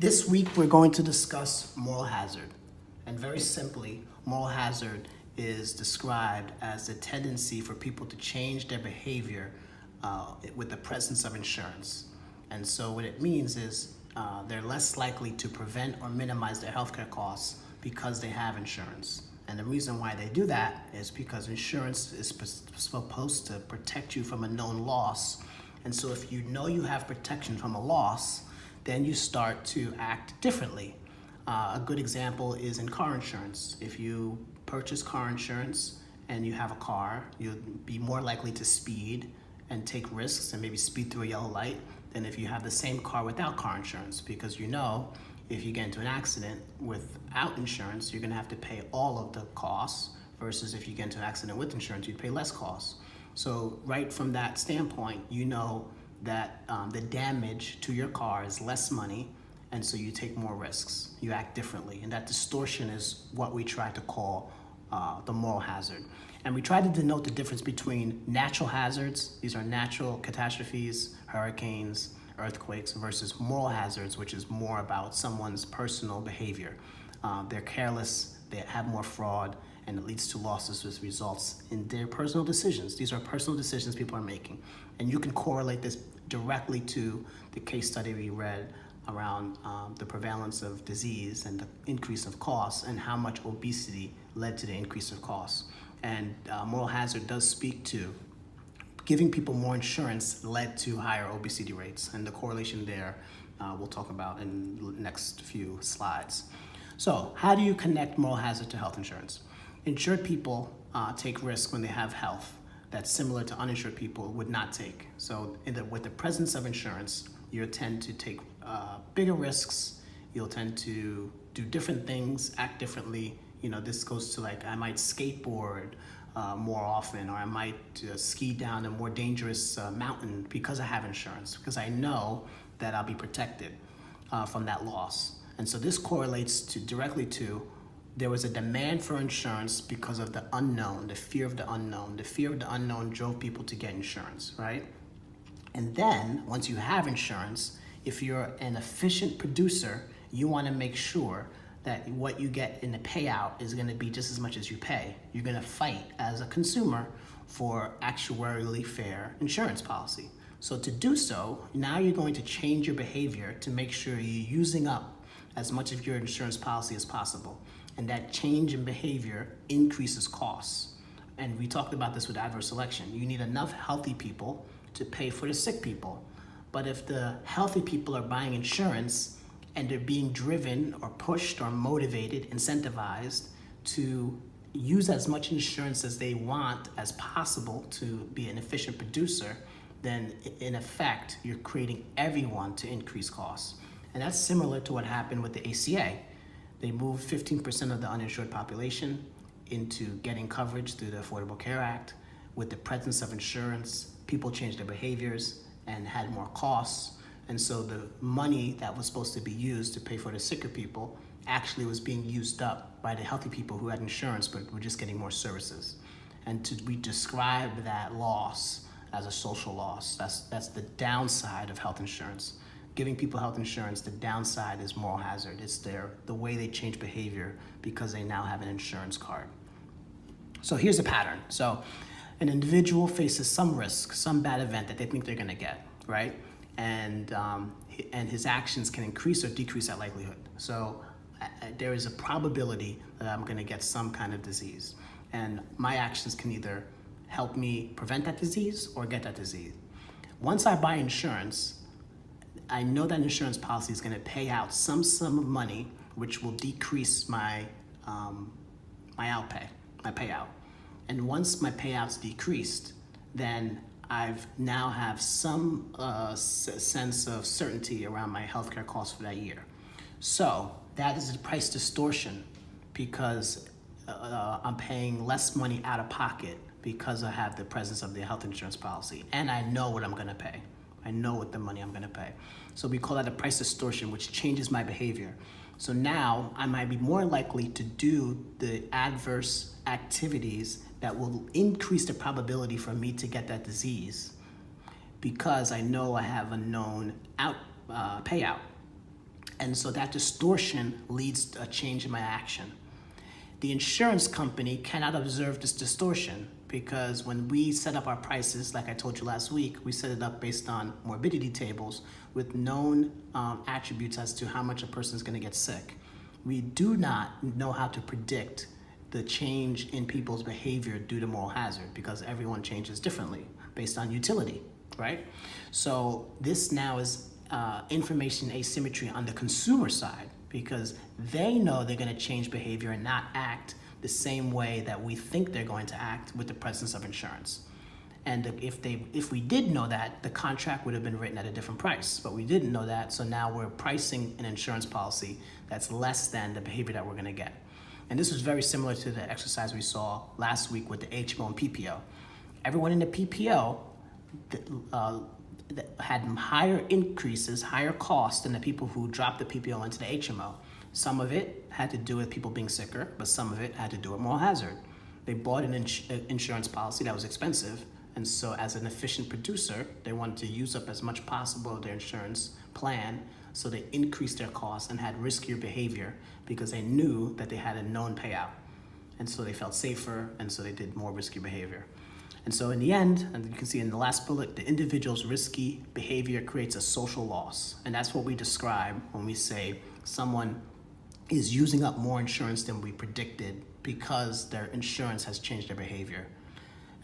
This week we're going to discuss moral hazard. And very simply, moral hazard is described as the tendency for people to change their behavior with the presence of insurance. And so what it means is they're less likely to prevent or minimize their healthcare costs because they have insurance. And the reason why they do that is because insurance is supposed to protect you from a known loss. And so if you know you have protection from a loss, then you start to act differently. A good example is in car insurance. If you purchase car insurance and you have a car, you'll be more likely to speed and take risks and maybe speed through a yellow light than if you have the same car without car insurance, because you know if you get into an accident without insurance, you're gonna have to pay all of the costs, versus if you get into an accident with insurance, you'd pay less costs. So right from that standpoint, you know that the damage to your car is less money, and so you take more risks, you act differently. And that distortion is what we try to call the moral hazard. And we try to denote the difference between natural hazards, these are natural catastrophes, hurricanes, earthquakes, versus moral hazards, which is more about someone's personal behavior. They're careless, they have more fraud, and it leads to losses, which results in their personal decisions. These are personal decisions people are making. And you can correlate this directly to the case study we read around the prevalence of disease and the increase of costs, and how much obesity led to the increase of costs. And moral hazard does speak to giving people more insurance led to higher obesity rates, and the correlation there we'll talk about in the next few slides. So how do you connect moral hazard to health insurance? Insured people take risks when they have health that's similar to uninsured people would not take. So with the presence of insurance, you'll tend to take bigger risks, you'll tend to do different things, act differently. You know, this goes to like, I might skateboard more often, or I might ski down a more dangerous mountain because I have insurance, because I know that I'll be protected from that loss. And so this correlates directly to there was a demand for insurance because of the unknown, the fear of the unknown. The fear of the unknown drove people to get insurance, right? And then once you have insurance, if you're an efficient producer, you want to make sure that what you get in the payout is going to be just as much as you pay. You're going to fight as a consumer for actuarially fair insurance policy. So to do so, now you're going to change your behavior to make sure you're using up as much of your insurance policy as possible. And that change in behavior increases costs. And we talked about this with adverse selection. You need enough healthy people to pay for the sick people. But if the healthy people are buying insurance and they're being driven or pushed or motivated, incentivized to use as much insurance as they want as possible to be an efficient producer, then in effect, you're creating everyone to increase costs. And that's similar to what happened with the ACA. They moved 15% of the uninsured population into getting coverage through the Affordable Care Act. With the presence of insurance, people changed their behaviors and had more costs. And so the money that was supposed to be used to pay for the sicker people actually was being used up by the healthy people who had insurance but were just getting more services. And we describe that loss as a social loss. That's the downside of health insurance. Giving people health insurance, the downside is moral hazard. It's the way they change behavior because they now have an insurance card. So here's a pattern. So an individual faces some risk, some bad event that they think they're gonna get, right? And his actions can increase or decrease that likelihood. So there is a probability that I'm gonna get some kind of disease. And my actions can either help me prevent that disease or get that disease. Once I buy insurance, I know that insurance policy is going to pay out some sum of money, which will decrease my payout. And once my payout's decreased, then I've now have some sense of certainty around my healthcare costs for that year. So that is a price distortion because I'm paying less money out of pocket because I have the presence of the health insurance policy, and I know what I'm going to pay. I know what the money I'm gonna pay. So we call that a price distortion, which changes my behavior. So now I might be more likely to do the adverse activities that will increase the probability for me to get that disease because I know I have a known payout. And so that distortion leads to a change in my action. The insurance company cannot observe this distortion because when we set up our prices, like I told you last week, we set it up based on morbidity tables with known attributes as to how much a person is going to get sick. We do not know how to predict the change in people's behavior due to moral hazard because everyone changes differently based on utility, right? So this now is information asymmetry on the consumer side because they know they're going to change behavior and not act the same way that we think they're going to act with the presence of insurance. And if we did know that, the contract would have been written at a different price, but we didn't know that, so now we're pricing an insurance policy that's less than the behavior that we're going to get. And this was very similar to the exercise we saw last week with the HMO and PPO. Everyone in the PPO had higher increases, higher costs than the people who dropped the PPO into the HMO. Some of it had to do with people being sicker, but some of it had to do with moral hazard. They bought an insurance policy that was expensive, and so as an efficient producer, they wanted to use up as much possible of their insurance plan, so they increased their costs and had riskier behavior because they knew that they had a known payout. And so they felt safer, and so they did more risky behavior. And so in the end, and you can see in the last bullet, the individual's risky behavior creates a social loss. And that's what we describe when we say someone is using up more insurance than we predicted because their insurance has changed their behavior.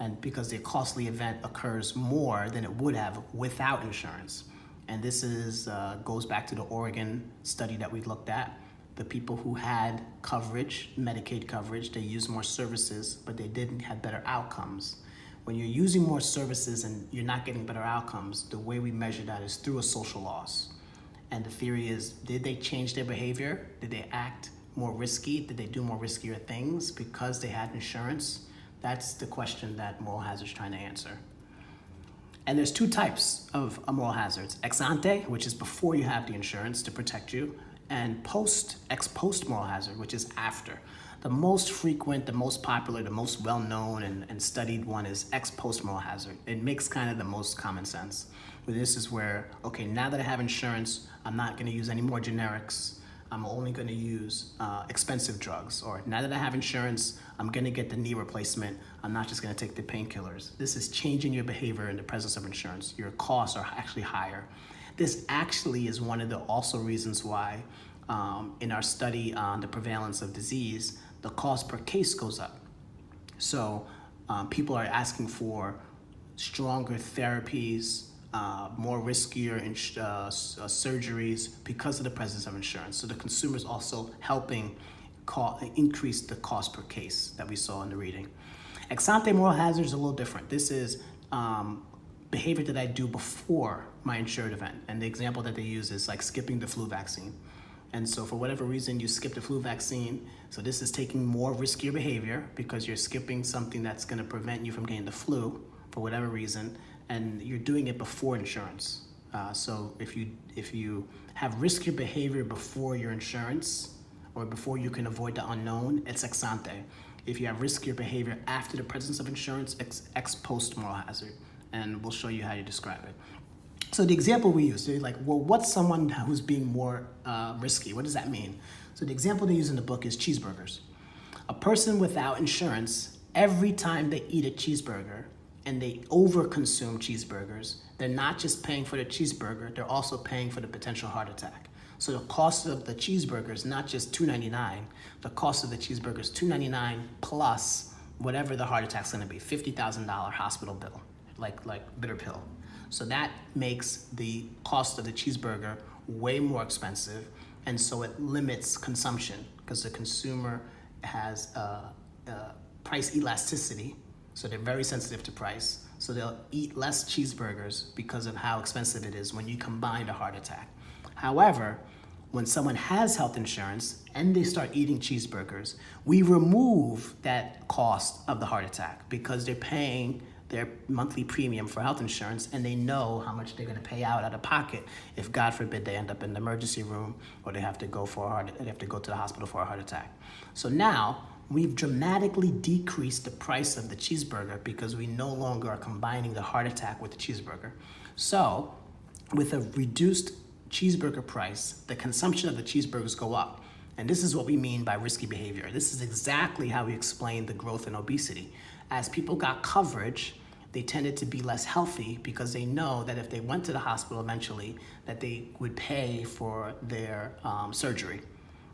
And because the costly event occurs more than it would have without insurance. And this is goes back to the Oregon study that we looked at. The people who had coverage, Medicaid coverage, they used more services, but they didn't have better outcomes. When you're using more services and you're not getting better outcomes, the way we measure that is through a social loss. And the theory is, did they change their behavior? Did they act more risky? Did they do more riskier things because they had insurance? That's the question that moral hazard is trying to answer. And there's two types of moral hazards. Ex ante, which is before you have the insurance to protect you, and ex post moral hazard, which is after. The most frequent, the most popular, the most well-known and studied one is ex post moral hazard. It makes kind of the most common sense. But this is where, okay, now that I have insurance, I'm not gonna use any more generics. I'm only gonna use expensive drugs. Or now that I have insurance, I'm gonna get the knee replacement. I'm not just gonna take the painkillers. This is changing your behavior in the presence of insurance. Your costs are actually higher. This actually is one of the also reasons why in our study on the prevalence of disease, the cost per case goes up. So people are asking for stronger therapies, more riskier surgeries because of the presence of insurance. So the consumer is also helping increase the cost per case that we saw in the reading. Ex ante moral hazard is a little different. This is behavior that I do before my insured event. And the example that they use is like skipping the flu vaccine. And so for whatever reason, you skip the flu vaccine. So this is taking more riskier behavior because you're skipping something that's gonna prevent you from getting the flu for whatever reason, and you're doing it before insurance. So if you have riskier behavior before your insurance or before you can avoid the unknown, it's ex ante. If you have riskier behavior after the presence of insurance, ex post moral hazard. And we'll show you how you describe it. So the example we use, they're like, well, what's someone who's being more risky? What does that mean? So the example they use in the book is cheeseburgers. A person without insurance, every time they eat a cheeseburger and they overconsume cheeseburgers, they're not just paying for the cheeseburger, they're also paying for the potential heart attack. So the cost of the cheeseburger is not just $2.99. The cost of the cheeseburger is $2.99 plus whatever the heart attack's gonna be, $50,000 hospital bill, like bitter pill. So that makes the cost of the cheeseburger way more expensive, and so it limits consumption because the consumer has price elasticity, so they're very sensitive to price. So they'll eat less cheeseburgers because of how expensive it is when you combine a heart attack. However, when someone has health insurance and they start eating cheeseburgers, we remove that cost of the heart attack because they're paying their monthly premium for health insurance and they know how much they're gonna pay out of pocket if, God forbid, they end up in the emergency room or they have to go to the hospital for a heart attack. So now we've dramatically decreased the price of the cheeseburger because we no longer are combining the heart attack with the cheeseburger. So with a reduced cheeseburger price, the consumption of the cheeseburgers go up. And this is what we mean by risky behavior. This is exactly how we explain the growth in obesity. As people got coverage, they tended to be less healthy because they know that if they went to the hospital eventually, that they would pay for their surgery.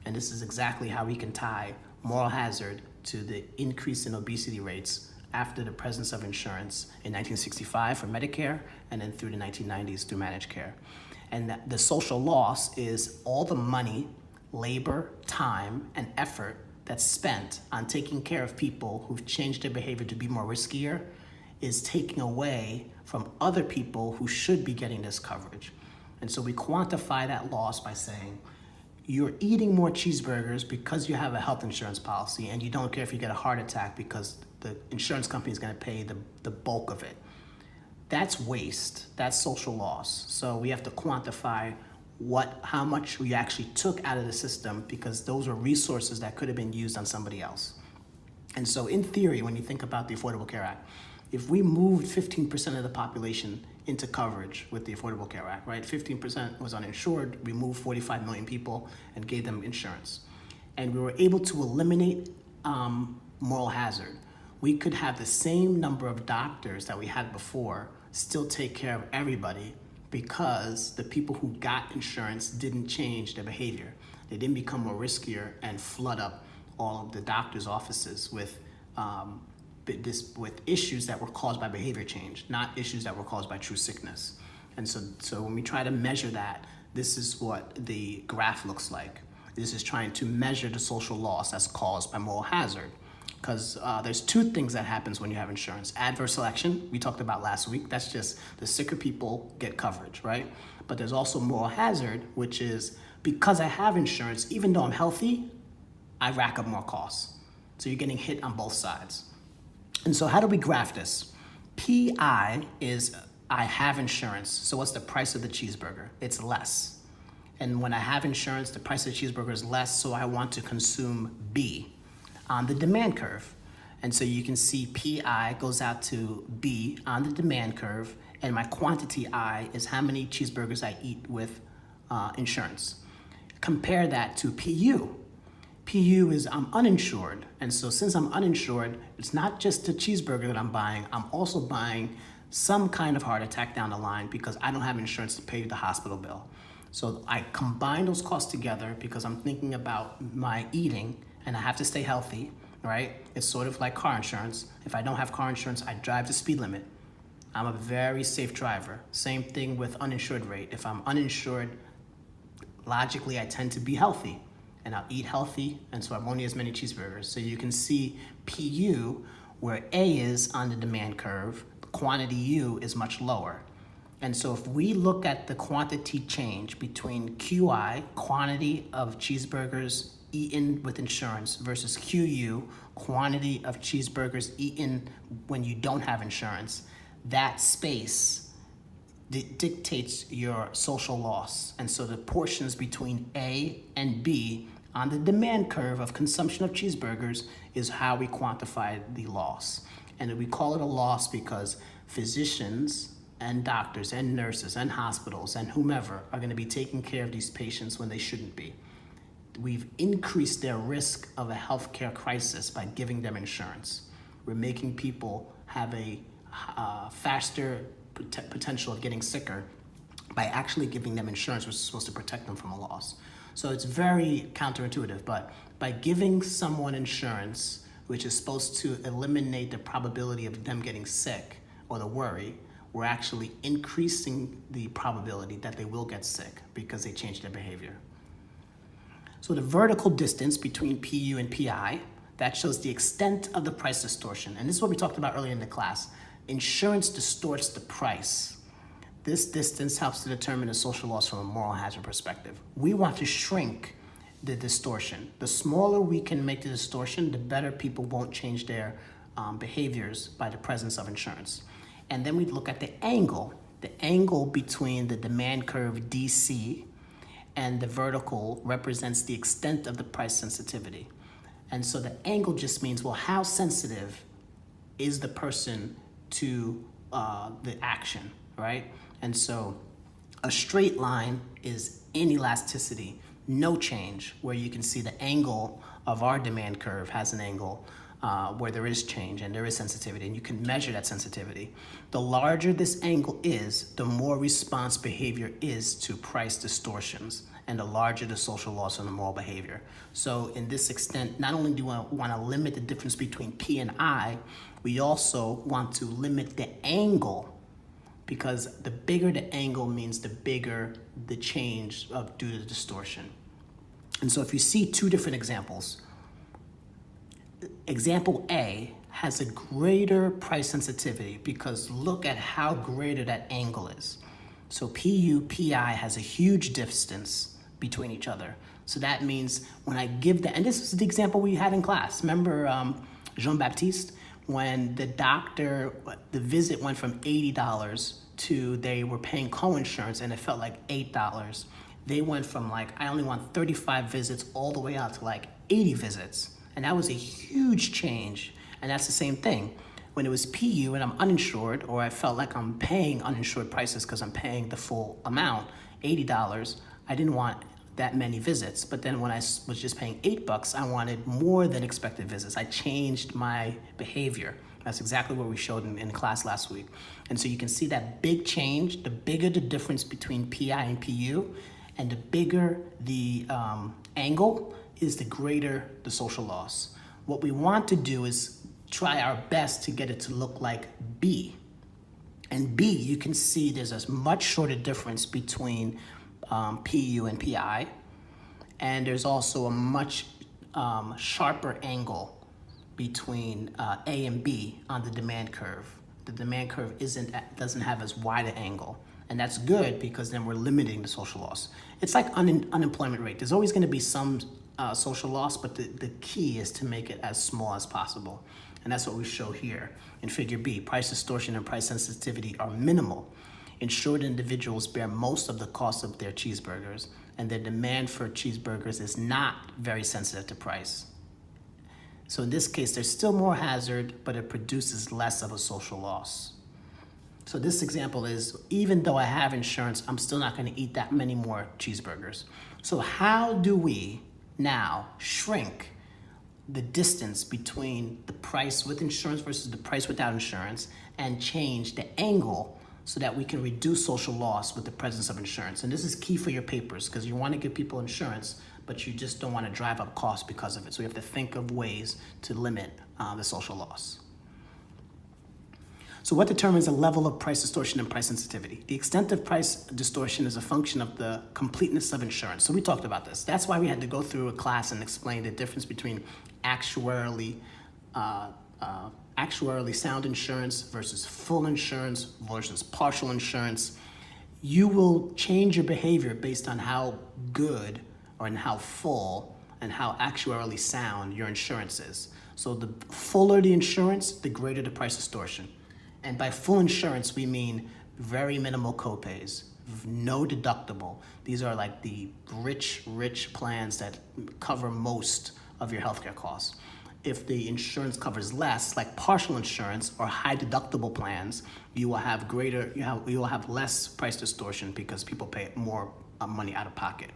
And this is exactly how we can tie moral hazard to the increase in obesity rates after the presence of insurance in 1965 for Medicare and then through the 1990s through managed care. And the social loss is all the money, labor, time, and effort that's spent on taking care of people who've changed their behavior to be more riskier is taking away from other people who should be getting this coverage. And so we quantify that loss by saying, you're eating more cheeseburgers because you have a health insurance policy and you don't care if you get a heart attack because the insurance company is going to pay the bulk of it. That's waste. That's social loss. So we have to quantify how much we actually took out of the system because those are resources that could have been used on somebody else. And so in theory, when you think about the Affordable Care Act, if we moved 15% of the population into coverage with the Affordable Care Act, right? 15% was uninsured, we moved 45 million people and gave them insurance. And we were able to eliminate moral hazard. We could have the same number of doctors that we had before still take care of everybody because the people who got insurance didn't change their behavior. They didn't become more riskier and flood up all of the doctors' offices with issues that were caused by behavior change, not issues that were caused by true sickness. And so when we try to measure that, this is what the graph looks like. This is trying to measure the social loss that's caused by moral hazard. Because there's two things that happens when you have insurance. Adverse selection, we talked about last week. That's just the sicker people get coverage, right? But there's also moral hazard, which is because I have insurance, even though I'm healthy, I rack up more costs. So you're getting hit on both sides. And so how do we graph this? PI is I have insurance. So what's the price of the cheeseburger? It's less. And when I have insurance, the price of the cheeseburger is less, so I want to consume B on the demand curve. And so you can see PI goes out to B on the demand curve, and my quantity I is how many cheeseburgers I eat with insurance. Compare that to PU. PU is I'm uninsured, and so since I'm uninsured, it's not just a cheeseburger that I'm buying, I'm also buying some kind of heart attack down the line because I don't have insurance to pay the hospital bill. So I combine those costs together because I'm thinking about my eating and I have to stay healthy, right? It's sort of like car insurance. If I don't have car insurance, I drive the speed limit. I'm a very safe driver. Same thing with uninsured rate. If I'm uninsured, logically I tend to be healthy and I'll eat healthy, and so I won't eat as many cheeseburgers. So you can see PU, where A is on the demand curve, quantity U is much lower. And so if we look at the quantity change between QI, quantity of cheeseburgers eaten with insurance, versus QU, quantity of cheeseburgers eaten when you don't have insurance, that space dictates your social loss. And so the portions between A and B on the demand curve of consumption of cheeseburgers is how we quantify the loss. And we call it a loss because physicians and doctors and nurses and hospitals and whomever are going to be taking care of these patients when they shouldn't be. We've increased their risk of a healthcare crisis by giving them insurance. We're making people have a faster potential of getting sicker by actually giving them insurance, which is supposed to protect them from a loss. So it's very counterintuitive, but by giving someone insurance, which is supposed to eliminate the probability of them getting sick or the worry, we're actually increasing the probability that they will get sick because they change their behavior. So the vertical distance between PU and PI, that shows the extent of the price distortion. And this is what we talked about earlier in the class. Insurance distorts the price. This distance helps to determine the social loss from a moral hazard perspective. We want to shrink the distortion. The smaller we can make the distortion, the better people won't change their behaviors by the presence of insurance. And then we look at the angle between the demand curve DC and the vertical represents the extent of the price sensitivity. And so the angle just means, well, how sensitive is the person to the action, right? And so A straight line is inelasticity, no change, where you can see the angle of our demand curve has an angle where there is change and there is sensitivity, and you can measure that sensitivity. The larger this angle is, the more response behavior is to price distortions, and the larger the social loss and the moral behavior. So in this extent, not only do we want to limit the difference between P and I, we also want to limit the angle, because the bigger the angle means the bigger the change due to distortion. And so if you see two different examples, example A has a greater price sensitivity because look at how greater that angle is. So PU, PI has a huge distance between each other. So that means when I give that, and this is the example we had in class. Remember Jean-Baptiste? When the doctor, the visit went from $80 to they were paying coinsurance and it felt like $8. They went from like, I only want 35 visits all the way out to like 80 visits. And that was a huge change. And that's the same thing. When it was PU and I'm uninsured, or I felt like I'm paying uninsured prices because I'm paying the full amount, $80, I didn't want that many visits. But then when I was just paying $8, I wanted more than expected visits. I changed my behavior. That's exactly what we showed in class last week. And so you can see that big change, the bigger the difference between PI and PU, and the bigger the angle is, the greater the social loss. What we want to do is try our best to get it to look like B. And B, you can see there's a much shorter difference between PU and PI. And there's also a much sharper angle between A and B on the demand curve. The demand curve doesn't have as wide an angle. And that's good because then we're limiting the social loss. It's like unemployment rate. There's always going to be some social loss, but the key is to make it as small as possible. And that's what we show here in figure B. Price distortion and price sensitivity are minimal. Insured individuals bear most of the cost of their cheeseburgers, and their demand for cheeseburgers is not very sensitive to price. So in this case, there's still more hazard, but it produces less of a social loss. So this example is, even though I have insurance, I'm still not going to eat that many more cheeseburgers. So how do we now shrink the distance between the price with insurance versus the price without insurance and change the angle so that we can reduce social loss with the presence of insurance? And this is key for your papers because you want to give people insurance, but you just don't want to drive up costs because of it. So you have to think of ways to limit the social loss. So what determines the level of price distortion and price sensitivity? The extent of price distortion is a function of the completeness of insurance. So we talked about this. That's why we had to go through a class and explain the difference between actuarially sound insurance versus full insurance versus partial insurance. You will change your behavior based on how good or in how full and how actuarially sound your insurance is. So the fuller the insurance, the greater the price distortion. And by full insurance, we mean very minimal copays, no deductible. These are like the rich plans that cover most of your healthcare costs. If the insurance covers less, like partial insurance or high deductible plans, you will have less price distortion because people pay more money out of pocket.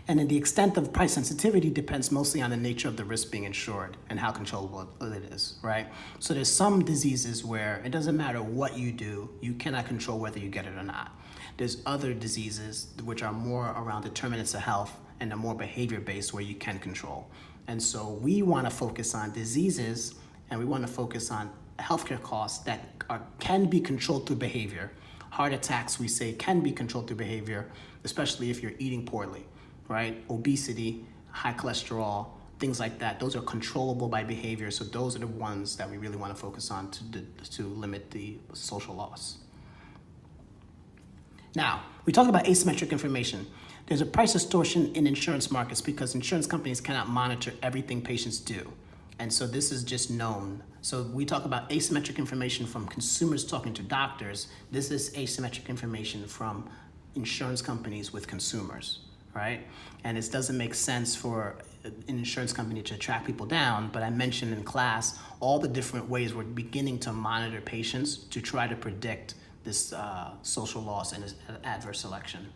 And then the extent of price sensitivity depends mostly on the nature of the risk being insured and how controllable it is, right? So there's some diseases where it doesn't matter what you do, you cannot control whether you get it or not. There's other diseases which are more around determinants of health and are more behavior-based where you can control. And so we want to focus on diseases and we want to focus on healthcare costs that can be controlled through behavior. Heart attacks, we say, can be controlled through behavior, especially if you're eating poorly. Right? Obesity, high cholesterol, things like that. Those are controllable by behavior. So those are the ones that we really want to focus on to limit the social loss. Now, we talked about asymmetric information. There's a price distortion in insurance markets because insurance companies cannot monitor everything patients do. And so this is just known. So we talk about asymmetric information from consumers talking to doctors. This is asymmetric information from insurance companies with consumers. Right? And it doesn't make sense for an insurance company to track people down, but I mentioned in class all the different ways we're beginning to monitor patients to try to predict this social loss and this adverse selection.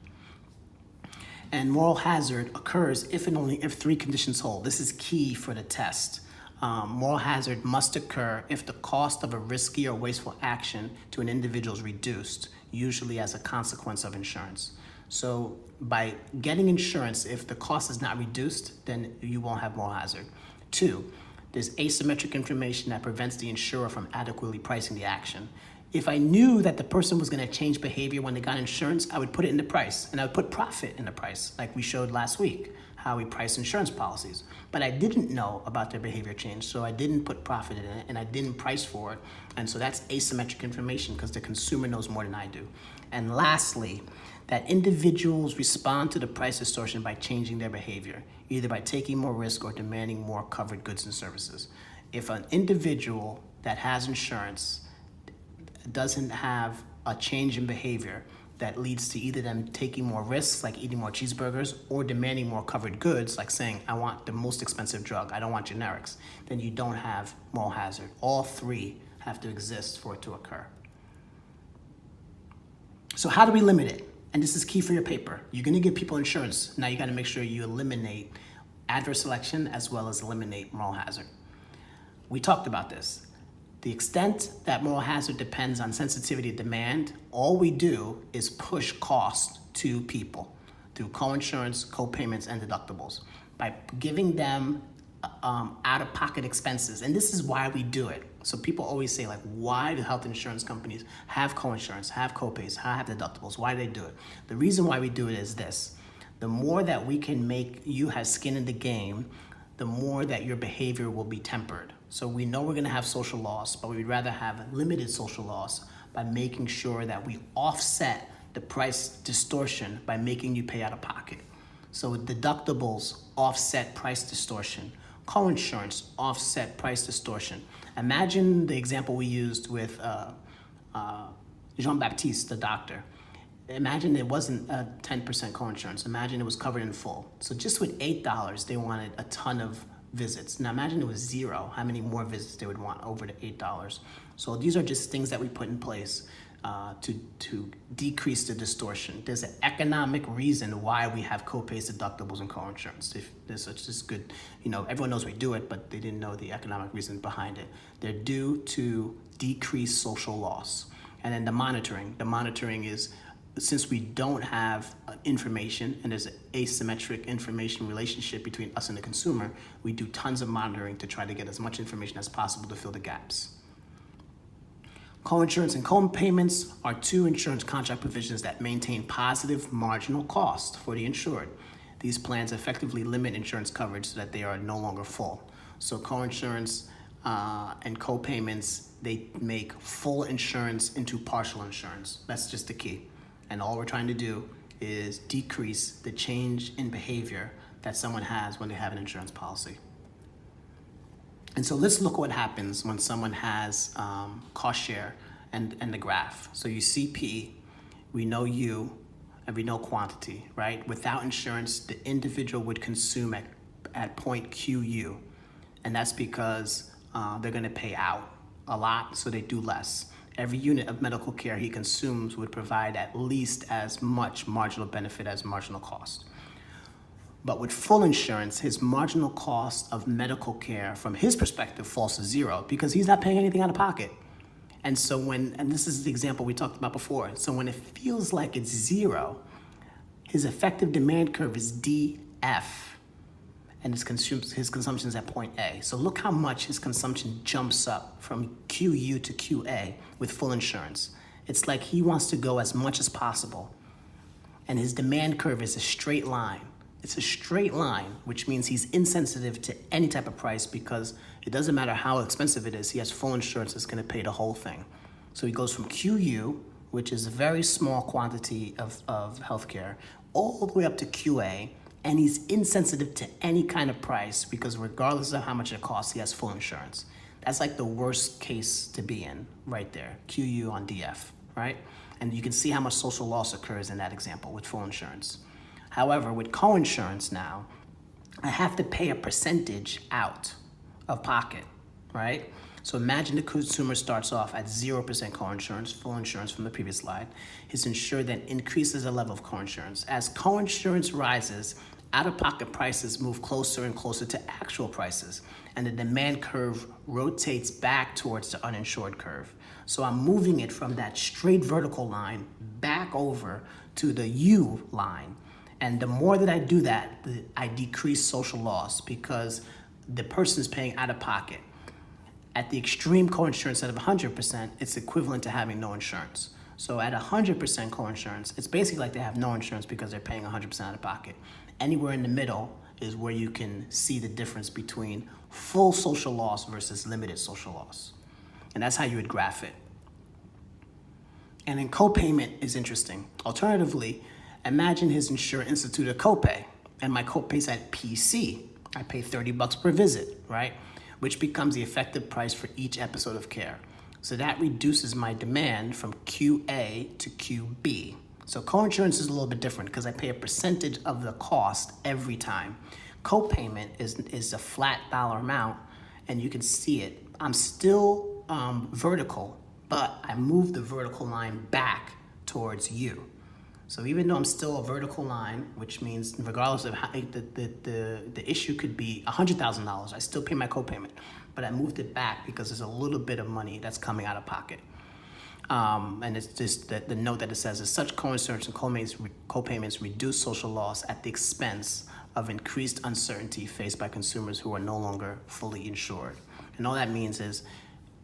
And moral hazard occurs if and only if three conditions hold. This is key for the test. Moral hazard must occur if the cost of a risky or wasteful action to an individual is reduced, usually as a consequence of insurance. So by getting insurance, if the cost is not reduced, then you won't have moral hazard. 2, there's asymmetric information that prevents the insurer from adequately pricing the action. If I knew that the person was going to change behavior when they got insurance, I would put it in the price, and I would put profit in the price, like we showed last week, how we price insurance policies. But I didn't know about their behavior change, so I didn't put profit in it, and I didn't price for it. And so that's asymmetric information because the consumer knows more than I do. And lastly, that individuals respond to the price distortion by changing their behavior, either by taking more risk or demanding more covered goods and services. If an individual that has insurance doesn't have a change in behavior that leads to either them taking more risks, like eating more cheeseburgers, or demanding more covered goods, like saying, I want the most expensive drug, I don't want generics, then you don't have moral hazard. All three have to exist for it to occur. So how do we limit it? And this is key for your paper. You're gonna give people insurance. Now you gotta make sure you eliminate adverse selection as well as eliminate moral hazard. We talked about this. The extent that moral hazard depends on sensitivity to demand, all we do is push cost to people through coinsurance, copayments, and deductibles by giving them out-of-pocket expenses. And this is why we do it. So people always say, like, why do health insurance companies have coinsurance, have copays, have deductibles? Why do they do it? The reason why we do it is this. The more that we can make you have skin in the game, the more that your behavior will be tempered. So we know we're gonna have social loss, but we'd rather have limited social loss by making sure that we offset the price distortion by making you pay out of pocket. So deductibles offset price distortion. Coinsurance offset price distortion. Imagine the example we used with Jean-Baptiste, the doctor. Imagine it wasn't a 10% coinsurance. Imagine it was covered in full. So just with $8, they wanted a ton of visits. Now imagine it was 0, how many more visits they would want over the $8. So these are just things that we put in place to decrease the distortion. There's an economic reason why we have copays, deductibles, and coinsurance. This is just good, everyone knows we do it, but they didn't know the economic reason behind it. They're due to decrease social loss. And then the monitoring is, since we don't have information and there's an asymmetric information relationship between us and the consumer, we do tons of monitoring to try to get as much information as possible to fill the gaps. Coinsurance and copayments are two insurance contract provisions that maintain positive marginal cost for the insured. These plans effectively limit insurance coverage so that they are no longer full. So coinsurance and copayments, they make full insurance into partial insurance. That's just the key. And all we're trying to do is decrease the change in behavior that someone has when they have an insurance policy. And so let's look what happens when someone has cost share and the graph. So you see P, we know U, and we know quantity, right? Without insurance, the individual would consume at point QU. And that's because they're gonna pay out a lot, so they do less. Every unit of medical care he consumes would provide at least as much marginal benefit as marginal cost. But with full insurance, his marginal cost of medical care from his perspective falls to 0 because he's not paying anything out of pocket. And so and this is the example we talked about before, so when it feels like it's 0, his effective demand curve is DF, and his consumption is at point A. So look how much his consumption jumps up from QU to QA with full insurance. It's like he wants to go as much as possible. And his demand curve is a straight line. It's a straight line, which means he's insensitive to any type of price because it doesn't matter how expensive it is, he has full insurance that's gonna pay the whole thing. So he goes from QU, which is a very small quantity of healthcare, all the way up to QA, and he's insensitive to any kind of price because regardless of how much it costs, he has full insurance. That's like the worst case to be in right there, QU on DF, right? And you can see how much social loss occurs in that example with full insurance. However, with coinsurance now, I have to pay a percentage out of pocket, right? So imagine the consumer starts off at 0% coinsurance, full insurance from the previous slide. His insured then increases the level of coinsurance. As coinsurance rises, out-of-pocket prices move closer and closer to actual prices, and the demand curve rotates back towards the uninsured curve. So I'm moving it from that straight vertical line back over to the U line. And the more that I do that, I decrease social loss because the person's paying out of pocket. At the extreme coinsurance of 100%, it's equivalent to having no insurance. So at 100% coinsurance, it's basically like they have no insurance because they're paying 100% out of pocket. Anywhere in the middle is where you can see the difference between full social loss versus limited social loss. And that's how you would graph it. And then copayment is interesting. Alternatively, imagine his insurer instituted a copay, and my copay's at PC. I pay $30 per visit, right? Which becomes the effective price for each episode of care. So that reduces my demand from QA to QB. So coinsurance is a little bit different because I pay a percentage of the cost every time. Copayment is a flat dollar amount, and you can see it. I'm still vertical, but I move the vertical line back towards you. So even though I'm still a vertical line, which means regardless of how the issue could be $100,000, I still pay my copayment, but I moved it back because there's a little bit of money that's coming out of pocket. And it's just the note that it says, as such, coinsurance and copayments reduce social loss at the expense of increased uncertainty faced by consumers who are no longer fully insured. And all that means is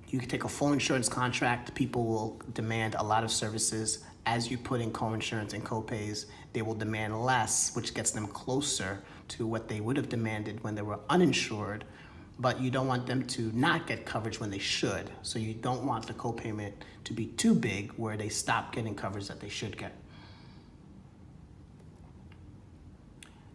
you can take a full insurance contract, people will demand a lot of services. As you put in coinsurance and copays, they will demand less, which gets them closer to what they would have demanded when they were uninsured, but you don't want them to not get coverage when they should. So you don't want the copayment to be too big where they stop getting coverage that they should get.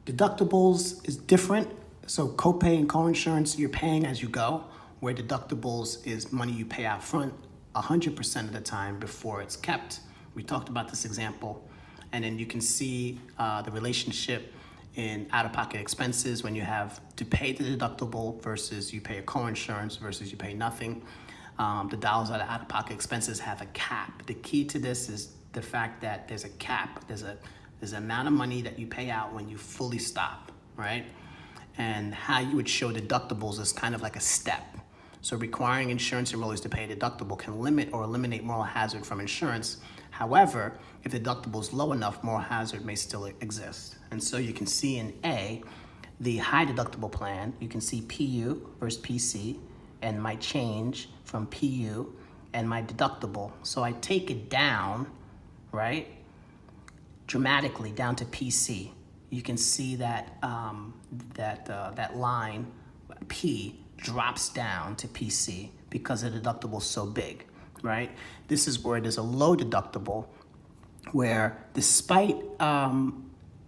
Deductibles is different. So copay and coinsurance, you're paying as you go, where deductibles is money you pay out front 100% of the time before it's kept. We talked about this example, and then you can see the relationship in out-of-pocket expenses when you have to pay the deductible versus you pay a coinsurance versus you pay nothing. The dollars out-of-pocket expenses have a cap. The key to this is the fact that there's a cap. There's an amount of money that you pay out when you fully stop, right? And how you would show deductibles is kind of like a step. So requiring insurance enrollees to pay a deductible can limit or eliminate moral hazard from insurance. However, if the deductible is low enough, moral hazard may still exist. And so you can see in A, the high deductible plan, you can see PU versus PC, and my change from PU and my deductible. So I take it down, right, dramatically down to PC. You can see that that line, P, drops down to PC because the deductible is so big, right? This is where there's a low deductible where despite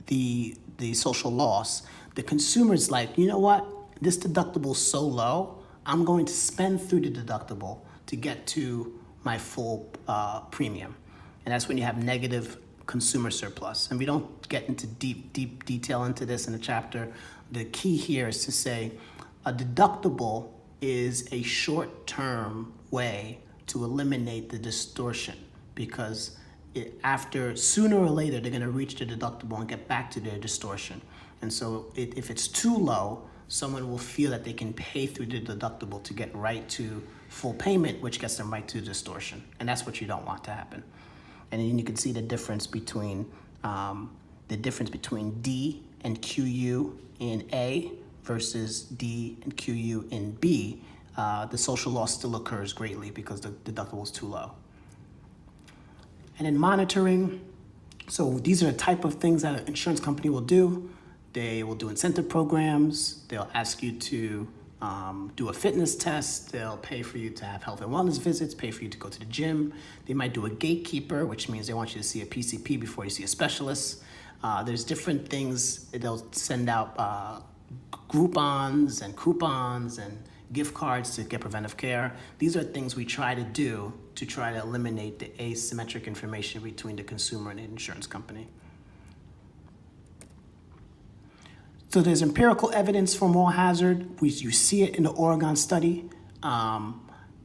the social loss, the consumer's like, you know what? This deductible is so low, I'm going to spend through the deductible to get to my full premium. And that's when you have negative consumer surplus. And we don't get into deep detail into this in the chapter. The key here is to say a deductible is a short-term way to eliminate the distortion because after sooner or later they're going to reach the deductible and get back to their distortion. And so if it's too low, someone will feel that they can pay through the deductible to get right to full payment, which gets them right to distortion. And that's what you don't want to happen. And then you can see the difference between D and QU in A versus D and QU in B. The social loss still occurs greatly because the deductible is too low. And in monitoring, so these are the type of things that an insurance company will do. They will do incentive programs. They'll ask you to do a fitness test. They'll pay for you to have health and wellness visits, pay for you to go to the gym. They might do a gatekeeper, which means they want you to see a PCP before you see a specialist. There's different things. They'll send out Groupons and coupons and gift cards to get preventive care. These are things we try to do to try to eliminate the asymmetric information between the consumer and the insurance company. So there's empirical evidence for moral hazard. You see it in the Oregon study.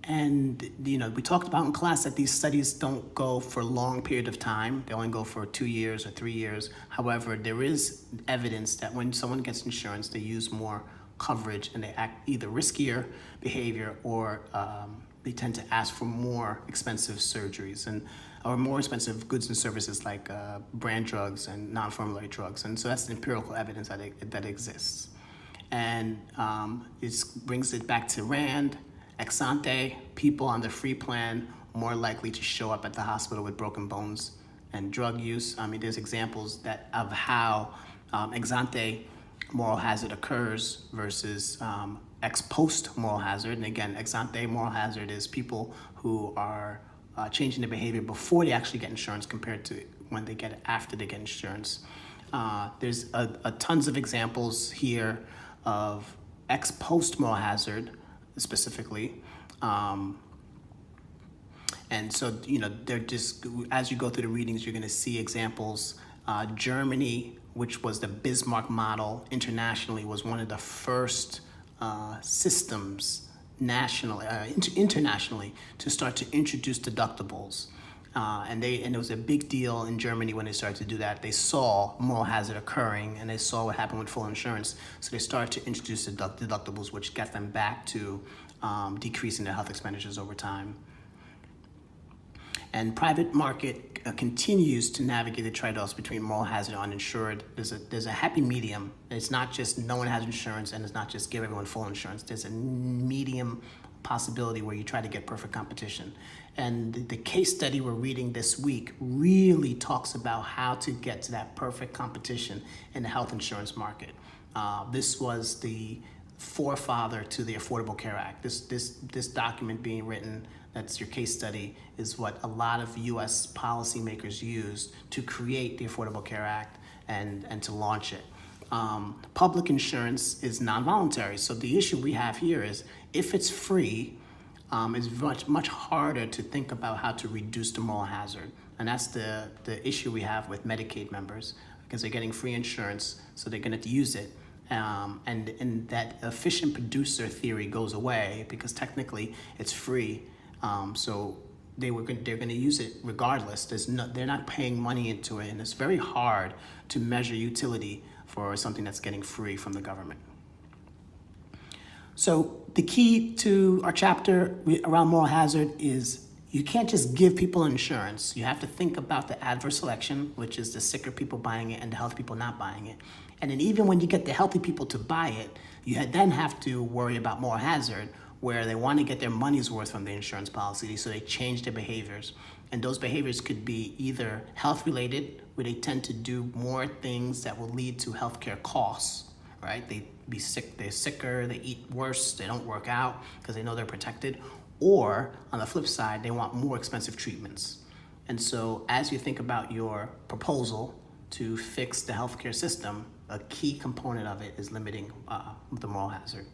And we talked about in class that these studies don't go for a long period of time. They only go for 2 years or 3 years. However, there is evidence that when someone gets insurance, they use more coverage and they act either riskier behavior or they tend to ask for more expensive surgeries or more expensive goods and services like brand drugs and non-formulary drugs. And so that's the empirical evidence that exists. And it brings it back to Rand. Ex ante, people on the free plan more likely to show up at the hospital with broken bones and drug use. I mean, there's examples of how ex ante moral hazard occurs versus ex post moral hazard. And again, ex ante moral hazard is people who are changing their behavior before they actually get insurance compared to when they get it after they get insurance. There's a tons of examples here of ex post moral hazard specifically. And so, they're just, as you go through the readings, you're going to see examples. Germany, which was the Bismarck model internationally, was one of the first systems internationally to start to introduce deductibles. And it was a big deal in Germany when they started to do that. They saw moral hazard occurring and they saw what happened with full insurance. So they started to introduce deductibles, which got them back to decreasing their health expenditures over time. And private market continues to navigate the trade-offs between moral hazard and uninsured. There's a happy medium. It's not just no one has insurance and it's not just give everyone full insurance. There's a medium possibility where you try to get perfect competition. And the case study we're reading this week really talks about how to get to that perfect competition in the health insurance market. This was the forefather to the Affordable Care Act. This document being written, that's your case study, is what a lot of US policymakers used to create the Affordable Care Act and to launch it. Public insurance is non-voluntary. So the issue we have here is if it's free, it's much harder to think about how to reduce the moral hazard. And that's the issue we have with Medicaid members, because they're getting free insurance, so they're going to use it. And that efficient producer theory goes away because technically it's free. So they're going to use it regardless. They're not paying money into it, and it's very hard to measure utility for something that's getting free from the government. So the key to our chapter around moral hazard is you can't just give people insurance. You have to think about the adverse selection, which is the sicker people buying it and the healthy people not buying it. And then even when you get the healthy people to buy it, you then have to worry about moral hazard, where they want to get their money's worth from the insurance policy, so they change their behaviors. And those behaviors could be either health-related, where they tend to do more things that will lead to healthcare costs, right? They're sicker, they eat worse, they don't work out because they know they're protected. Or on the flip side, they want more expensive treatments. And so as you think about your proposal to fix the healthcare system, a key component of it is limiting the moral hazard.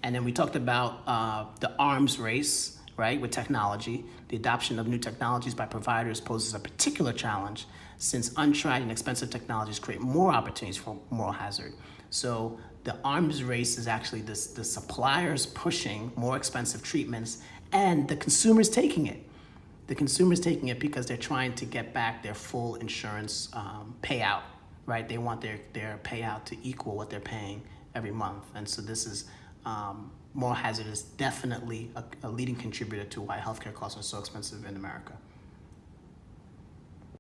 And then we talked about the arms race, right, with technology. The adoption of new technologies by providers poses a particular challenge, since untried and expensive technologies create more opportunities for moral hazard. So the arms race is actually the suppliers pushing more expensive treatments and the consumers taking it. The consumers taking it because they're trying to get back their full insurance payout, right? They want their payout to equal what they're paying every month. And so this is moral hazard is definitely a leading contributor to why healthcare costs are so expensive in America.